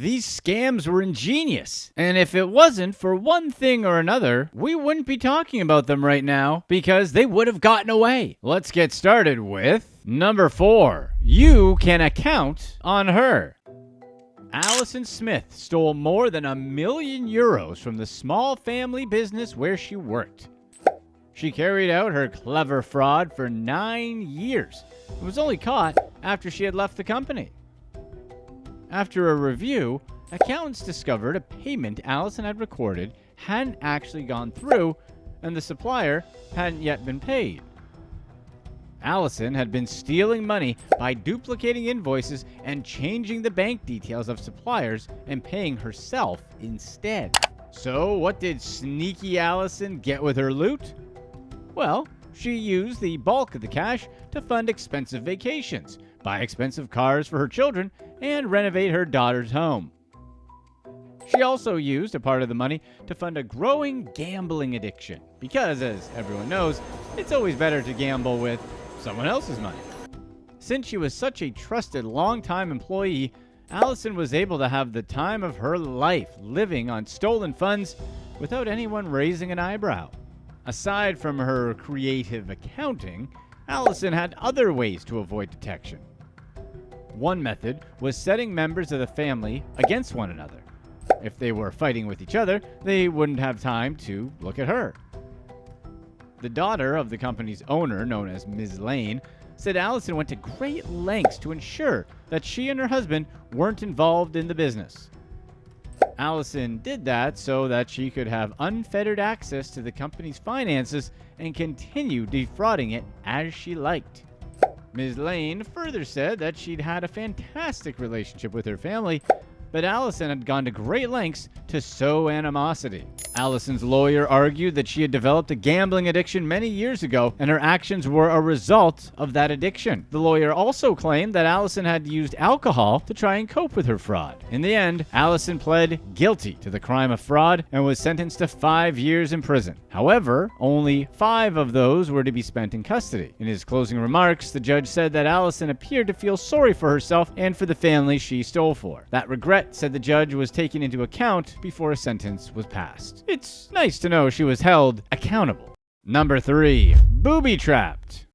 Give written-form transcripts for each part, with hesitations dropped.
These scams were ingenious, and if it wasn't for one thing or another, we wouldn't be talking about them right now because they would have gotten away. Let's get started with number 4. You can account on her. Alison Smith stole more than €1 million from the small family business where she worked. She carried out her clever fraud for 9 years and was only caught after she had left the company. After a review, accountants discovered a payment Alison had recorded hadn't actually gone through, and the supplier hadn't yet been paid. Alison had been stealing money by duplicating invoices and changing the bank details of suppliers and paying herself instead. So what did sneaky Alison get with her loot? Well, she used the bulk of the cash to fund expensive vacations, buy expensive cars for her children, and renovate her daughter's home. She also used a part of the money to fund a growing gambling addiction, because, as everyone knows, it's always better to gamble with someone else's money. Since she was such a trusted long-time employee, Alison was able to have the time of her life living on stolen funds without anyone raising an eyebrow. Aside from her creative accounting, Alison had other ways to avoid detection. One method was setting members of the family against one another. If they were fighting with each other, they wouldn't have time to look at her. The daughter of the company's owner, known as Ms. Lane, said Alison went to great lengths to ensure that she and her husband weren't involved in the business. Alison did that so that she could have unfettered access to the company's finances and continue defrauding it as she liked. Ms. Lane further said that she'd had a fantastic relationship with her family, but Alison had gone to great lengths to sow animosity. Alison's lawyer argued that she had developed a gambling addiction many years ago, and her actions were a result of that addiction. The lawyer also claimed that Alison had used alcohol to try and cope with her fraud. In the end, Alison pled guilty to the crime of fraud and was sentenced to 5 years in prison. However, only 5 of those were to be spent in custody. In his closing remarks, the judge said that Alison appeared to feel sorry for herself and for the family she stole for. That regret, said the judge, was taken into account before a sentence was passed. It's nice to know she was held accountable. Number 3. Booby trapped.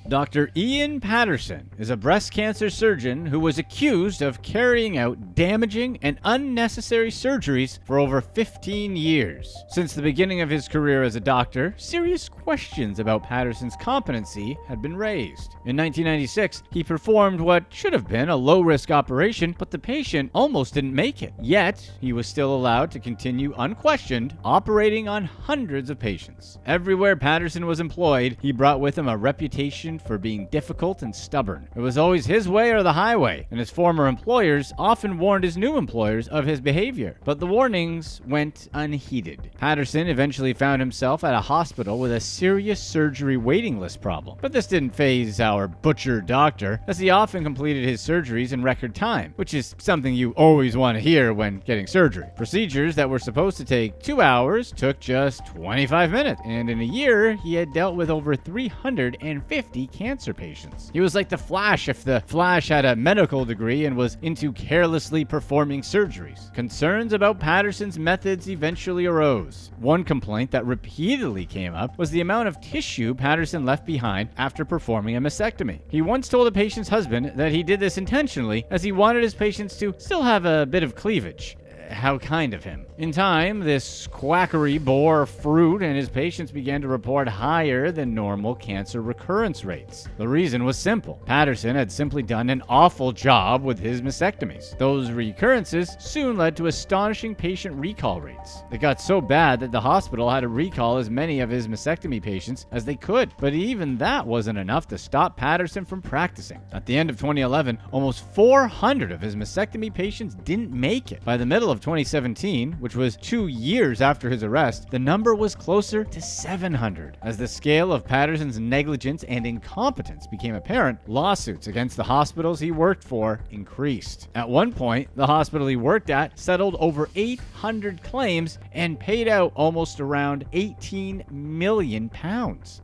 Dr. Ian Patterson is a breast cancer surgeon who was accused of carrying out damaging and unnecessary surgeries for over 15 years. Since the beginning of his career as a doctor, serious questions about Patterson's competency had been raised. In 1996, he performed what should have been a low-risk operation, but the patient almost didn't make it. Yet, he was still allowed to continue unquestioned, operating on hundreds of patients. Everywhere Paterson was employed, he brought with him a reputation for being difficult and stubborn. It was always his way or the highway, and his former employers often warned his new employers of his behavior. But the warnings went unheeded. Patterson eventually found himself at a hospital with a serious surgery waiting list problem. But this didn't faze our butcher doctor, as he often completed his surgeries in record time, which is something you always want to hear when getting surgery. Procedures that were supposed to take 2 hours took just 25 minutes, and in a year, he had dealt with over 350 cancer patients. He was like the Flash if the Flash had a medical degree and was into carelessly performing surgeries. Concerns about Patterson's methods eventually arose. One complaint that repeatedly came up was the amount of tissue Patterson left behind after performing a mastectomy. He once told a patient's husband that he did this intentionally as he wanted his patients to still have a bit of cleavage. How kind of him. In time, this quackery bore fruit, and his patients began to report higher than normal cancer recurrence rates. The reason was simple. Patterson had simply done an awful job with his mastectomies. Those recurrences soon led to astonishing patient recall rates. It got so bad that the hospital had to recall as many of his mastectomy patients as they could. But even that wasn't enough to stop Patterson from practicing. At the end of 2011, almost 400 of his mastectomy patients didn't make it. By the middle of of 2017, which was 2 years after his arrest, the number was closer to 700. As the scale of Paterson's negligence and incompetence became apparent, lawsuits against the hospitals he worked for increased. At one point, the hospital he worked at settled over 800 claims and paid out almost around £18 million.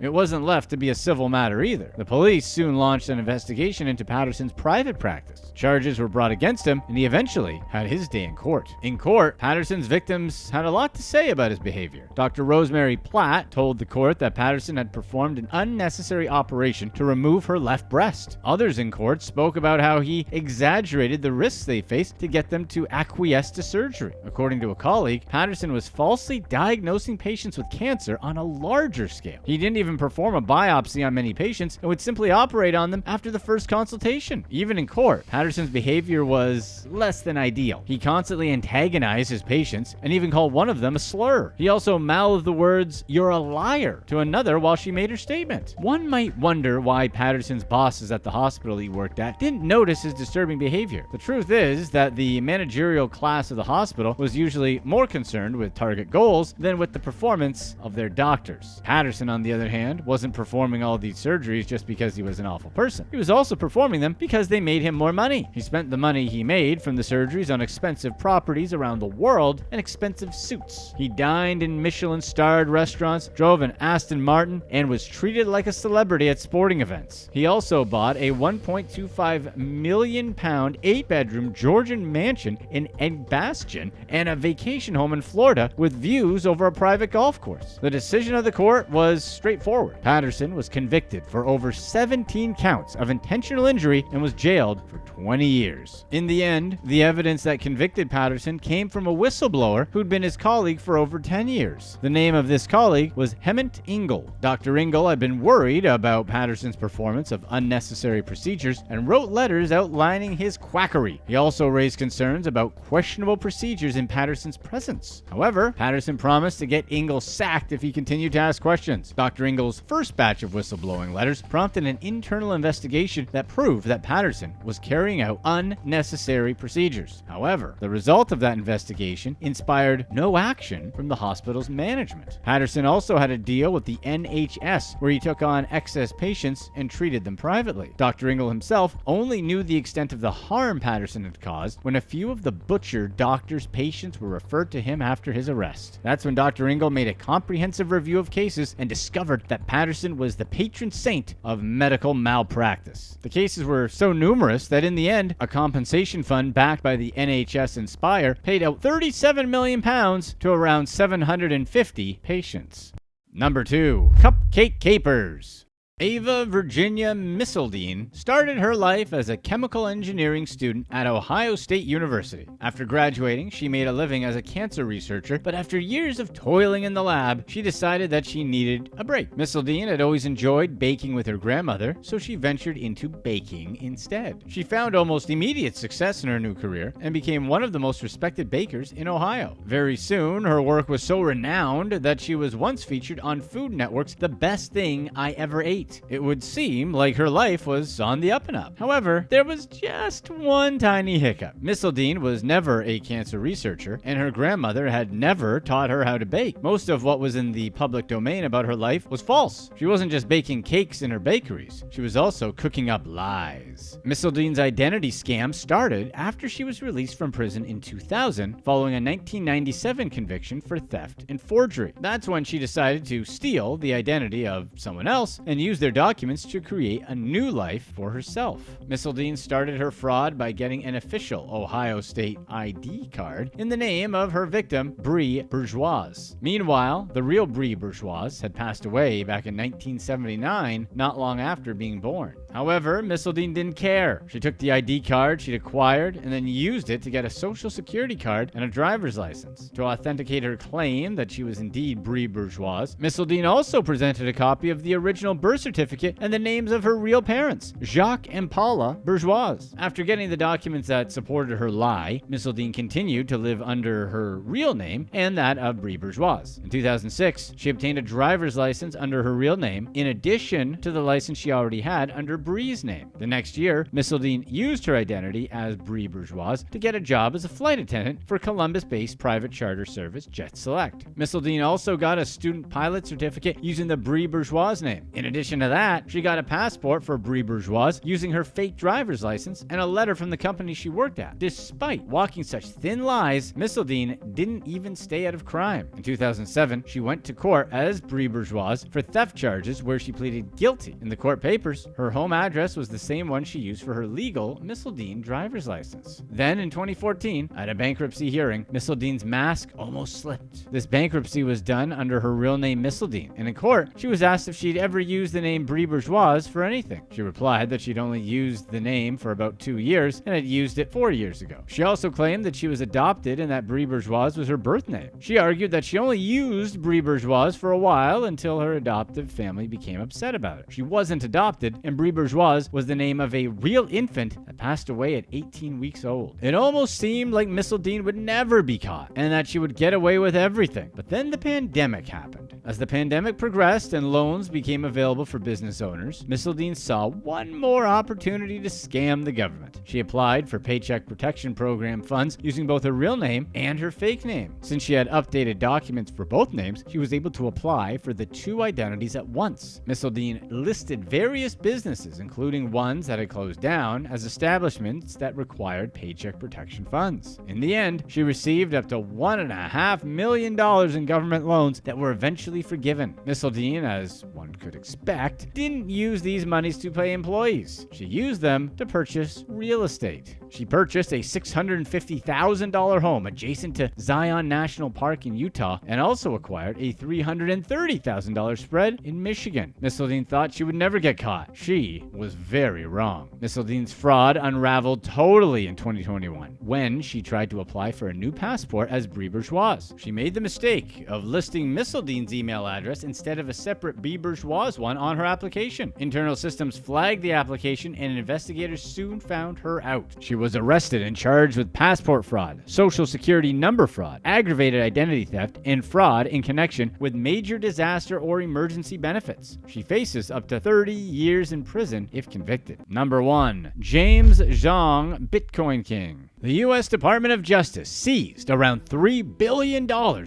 It wasn't left to be a civil matter either. The police soon launched an investigation into Paterson's private practice. Charges were brought against him, and he eventually had his day in court. In court, Paterson's victims had a lot to say about his behavior. Dr. Rosemary Platt told the court that Paterson had performed an unnecessary operation to remove her left breast. Others in court spoke about how he exaggerated the risks they faced to get them to acquiesce to surgery. According to a colleague, Paterson was falsely diagnosing patients with cancer on a larger scale. He didn't even perform a biopsy on many patients and would simply operate on them after the first consultation. Even in court, Paterson's behavior was less than ideal. He constantly antagonized his patients and even called one of them a slur. He also mouthed the words, "You're a liar," to another while she made her statement. One might wonder why Paterson's bosses at the hospital he worked at didn't notice his disturbing behavior. The truth is that the managerial class of the hospital was usually more concerned with target goals than with the performance of their doctors. Paterson, on the other hand, wasn't performing all these surgeries just because he was an awful person. He was also performing them because they made him more money. He spent the money he made from the surgeries on expensive properties around the world and expensive suits. He dined in Michelin-starred restaurants, drove an Aston Martin, and was treated like a celebrity at sporting events. He also bought a £1.25 million 8-bedroom Georgian mansion in Edgbaston and a vacation home in Florida with views over a private golf course. The decision of the court was straightforward. Paterson was convicted for over 17 counts of intentional injury and was jailed for 20 years. In the end, the evidence that convicted Paterson came from a whistleblower who'd been his colleague for over 10 years. The name of this colleague was Hemant Ingle. Dr. Ingle had been worried about Paterson's performance of unnecessary procedures and wrote letters outlining his quackery. He also raised concerns about questionable procedures in Paterson's presence. However, Paterson promised to get Ingle sacked if he continued to ask questions. Dr. Ingle's first batch of whistleblowing letters prompted an internal investigation that proved that Paterson was carrying out unnecessary procedures. However, the result of that investigation inspired no action from the hospital's management. Paterson also had a deal with the NHS where he took on excess patients and treated them privately. Dr. Ingle himself only knew the extent of the harm Paterson had caused when a few of the butchered doctor's patients were referred to him after his arrest. That's when Dr. Ingle made a comprehensive review of cases and discovered that Paterson was the patron saint of medical malpractice. The cases were so numerous that in the end, a compensation fund backed by the NHS Inspire paid out £37 million to around 750 patients. Number 2. Cupcake Capers. Ava Virginia Missildine started her life as a chemical engineering student at Ohio State University. After graduating, she made a living as a cancer researcher, but after years of toiling in the lab, she decided that she needed a break. Missildine had always enjoyed baking with her grandmother, so she ventured into baking instead. She found almost immediate success in her new career and became one of the most respected bakers in Ohio. Very soon, her work was so renowned that she was once featured on Food Network's The Best Thing I Ever Ate. It would seem like her life was on the up and up. However, there was just one tiny hiccup. Missildine was never a cancer researcher, and her grandmother had never taught her how to bake. Most of what was in the public domain about her life was false. She wasn't just baking cakes in her bakeries. She was also cooking up lies. Missildine's identity scam started after she was released from prison in 2000 following a 1997 conviction for theft and forgery. That's when she decided to steal the identity of someone else and use their documents to create a new life for herself. Missildine started her fraud by getting an official Ohio State ID card in the name of her victim, Brie Bourgeois. Meanwhile, the real Brie Bourgeois had passed away back in 1979, not long after being born. However, Missildine didn't care. She took the ID card she'd acquired and then used it to get a social security card and a driver's license. To authenticate her claim that she was indeed Brie Bourgeois, Missildine also presented a copy of the original birth birth certificate and the names of her real parents, Jacques and Paula Bourgeois. After getting the documents that supported her lie, Missildine continued to live under her real name and that of Brie Bourgeois. In 2006, she obtained a driver's license under her real name, in addition to the license she already had under Brie's name. The next year, Missildine used her identity as Brie Bourgeois to get a job as a flight attendant for Columbus-based private charter service Jet Select. Missildine also got a student pilot certificate using the Brie Bourgeois name. In addition to that, she got a passport for Brie Bourgeois using her fake driver's license and a letter from the company she worked at. Despite walking such thin lies, Missildine didn't even stay out of crime. In 2007, she went to court as Brie Bourgeois for theft charges where she pleaded guilty. In the court papers, her home address was the same one she used for her legal Missildine driver's license. Then in 2014, at a bankruptcy hearing, Missildine's mask almost slipped. This bankruptcy was done under her real name Missildine, and in court, she was asked if she'd ever used the name Brie Bourgeois for anything. She replied that she'd only used the name for about 2 years and had used it 4 years ago. She also claimed that she was adopted and that Brie Bourgeois was her birth name. She argued that she only used Brie Bourgeois for a while until her adoptive family became upset about it. She wasn't adopted, and Brie Bourgeois was the name of a real infant that passed away at 18 weeks old. It almost seemed like Missildine would never be caught and that she would get away with everything. But then the pandemic happened. As the pandemic progressed and loans became available for business owners, Missildine saw one more opportunity to scam the government. She applied for Paycheck Protection Program funds using both her real name and her fake name. Since she had updated documents for both names, she was able to apply for the two identities at once. Missildine listed various businesses, including ones that had closed down, as establishments that required paycheck protection funds. In the end, she received up to $1.5 million in government loans that were eventually forgiven. Missildine, as one could expect, didn't use these monies to pay employees. She used them to purchase real estate. She purchased a $650,000 home adjacent to Zion National Park in Utah and also acquired a $330,000 spread in Michigan. Missildine thought she would never get caught. She was very wrong. Missildine's fraud unraveled totally in 2021 when she tried to apply for a new passport as Brie Bourgeois. She made the mistake of listing Missildine's email address instead of a separate Brie Bourgeois one on her application. Internal systems flagged the application and investigators soon found her out. She was arrested and charged with passport fraud, social security number fraud, aggravated identity theft, and fraud in connection with major disaster or emergency benefits. She faces up to 30 years in prison if convicted. Number 1. James Zhang, Bitcoin King. The U.S. Department of Justice seized around $3 billion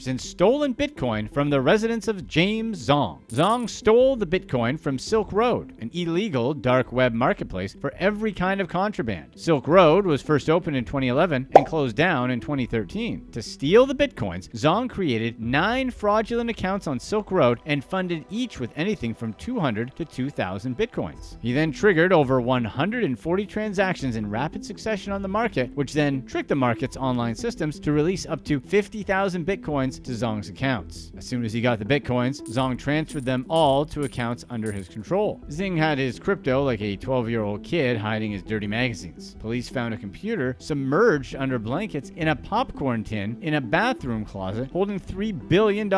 in stolen Bitcoin from the residence of James Zhang. Zhang stole the Bitcoin from Silk Road, an illegal dark web marketplace for every kind of contraband. Silk Road was first opened in 2011 and closed down in 2013. To steal the Bitcoins, Zhang created 9 fraudulent accounts on Silk Road and funded each with anything from 200 to 2,000 Bitcoins. He then triggered over 140 transactions in rapid succession on the market, which then tricked the market's online systems to release up to 50,000 Bitcoins to Zhang's accounts. As soon as he got the Bitcoins, Zhang transferred them all to accounts under his control. Zhang had his crypto like a 12-year-old kid hiding his dirty magazines. Police found a computer submerged under blankets in a popcorn tin in a bathroom closet holding $3 billion.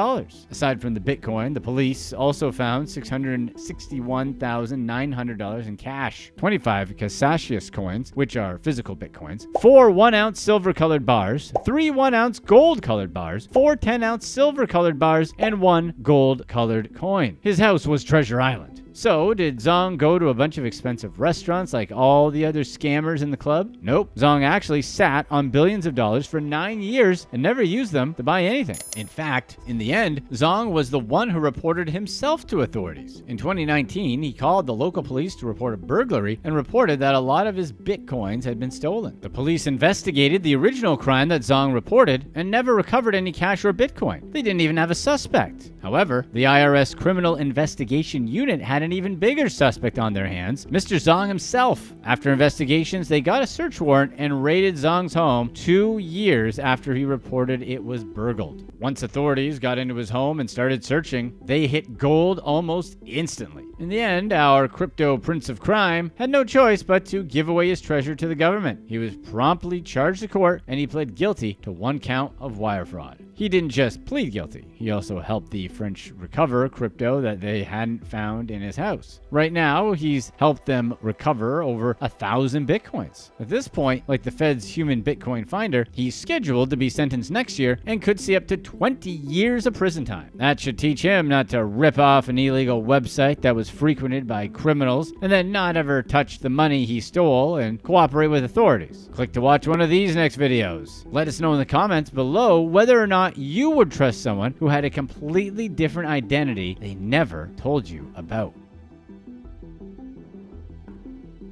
Aside from the Bitcoin, the police also found $661,900 in cash, 25 Cassius coins, which are physical Bitcoins, 4 1-ounce silver-colored bars, 3 1-ounce gold-colored bars, 4 10-ounce silver-colored bars, and 1 gold-colored coin. His house was Treasure Island. So, did Zhang go to a bunch of expensive restaurants like all the other scammers in the club? Nope. Zhang actually sat on billions of dollars for 9 years and never used them to buy anything. In fact, in the end, Zhang was the one who reported himself to authorities. In 2019, he called the local police to report a burglary and reported that a lot of his Bitcoins had been stolen. The police investigated the original crime that Zhang reported and never recovered any cash or Bitcoin. They didn't even have a suspect. However, the IRS Criminal Investigation Unit had an even bigger suspect on their hands, Mr. Zhang himself. After investigations, they got a search warrant and raided Zhang's home 2 years after he reported it was burgled. Once authorities got into his home and started searching, they hit gold almost instantly. In the end, our crypto prince of crime had no choice but to give away his treasure to the government. He was promptly charged to court and he pled guilty to 1 count of wire fraud. He didn't just plead guilty, he also helped the French recover crypto that they hadn't found in a guy's house. Right now, he's helped them recover over 1,000 Bitcoins. At this point, like the Fed's human Bitcoin finder, he's scheduled to be sentenced next year and could see up to 20 years of prison time. That should teach him not to rip off an illegal website that was frequented by criminals and then not ever touch the money he stole and cooperate with authorities. Click to watch one of these next videos. Let us know in the comments below whether or not you would trust someone who had a completely different identity they never told you about.